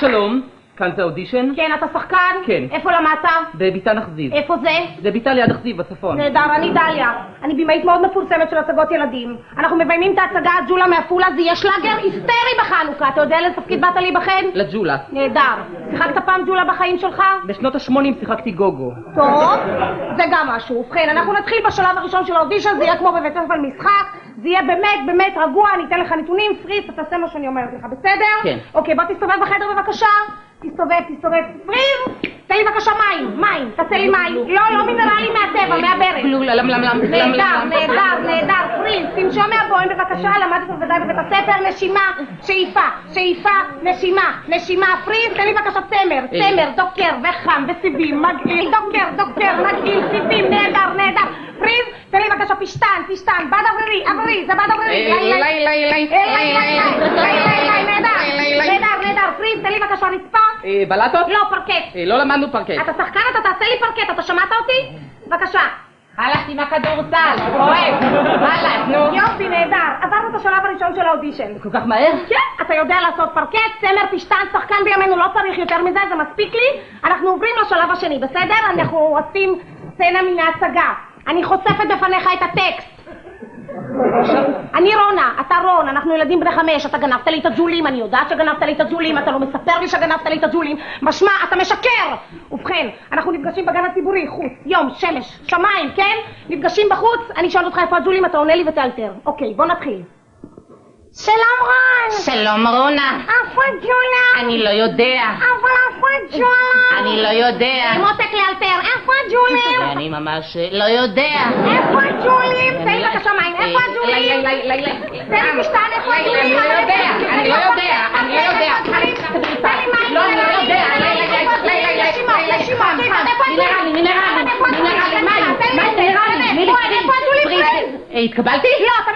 שלום, כאן זה אודישן? כן, אתה שחקן? כן. איפה למדת? בביתן אכזיב. איפה זה? זה ביתן ליד אכזיב בצפון. נהדר, אני דליה. אני בימאית מאוד מפורסמת של הצגות ילדים. אנחנו מביימים את ההצגה ג'ולה מעפולה, זה יהיה שלאגר היסטרי בחנוכה. אתה יודע לאיזה תפקיד באת להיבחן? לג'ולה. נהדר. שיחקת פעם ג'ולה בחיים שלך? בשנות ה-80 שיחקתי גוגו. טוב, זה גם משהו. ובכן, אנחנו נתחיל בשלב הראשון של האודישן, זה יהיה כמו בבית ספר משחק. זה יהיה באמת רגוע, אני אתן לך נתונים, פריז, אתה תעשה מה שאני אומרת לך, בסדר? כן. אוקיי, בוא תסתובב בחדר בבקשה. תסתובב. פריז, תן לי בבקשה מים, תעשה לי מים. לא מינרלי מהטבע, מהברז. נהדר, פריז, תנשום מהבוהן בבקשה, למדת בוודאי בבית הספר, נשימה, שאיפה, נשימה, פריז, תן לי בבקשה צמר, דוקר וחם וסיבים, מגעיל, דוקר, מגעיל, סיבים, נהדר, פריז, תן לי בבקשה פשטן, בד אוורי, זה בד אוורי, נהדר, פריז, תן לי בבקשה רצפה. בלטות? לא, פרקט. לא למדנו פרקט. אתה שחקן, אתה תעשה לי פרקט, אתה שמעת אותי? בבקשה. הלך עם הכדורסל, אוהב, הלך, נו. יופי, נהדר. עברנו את השלב הראשון של האודישן. כל כך מהר? כן, אתה יודע לעשות פרקט, צמר, פשטן, שחקן בימינו, לא צריך יותר מזה, זה מספיק לי. אנחנו עוברים לשלב השני, בסדר? אנחנו עושים סצנה מן ההצגה. אני חושפת בפניך את הטקסט. אני רונה, אתה רון, אנחנו ילדים בני 5, אתה גנבת לי את הג'ולים, אני יודעת שגנבת לי את הג'ולים, אתה לא מספר לי שגנבת לי את הג'ולים, משמע, אתה משקר! ובכן, אנחנו נפגשים בגן הציבורי, חוץ, יום, שמש, שמיים, כן? נפגשים בחוץ, אני שואל אותך איפה הג'ולים, אתה עונה לי ותאלתר. אוקיי, בוא נתחיל. שלום רון! שלום רונה. איפה הג'ולה? אני לא יודע. אבל איפה הג'ולה? אני לא יודע. מותק לאלתר, איפה הג'ולים? אני ממש לא יודע. איפה הג'ולים? תן לי בבקשה מים, איפה הג'ולים? תן לי פשטן, איפה הג'ולים? אני לא יודע. תן לי מים. לא, אני לא יודע. נשימה, מינרלי, איפה הג'ולים? התקבלתי? לא, אתה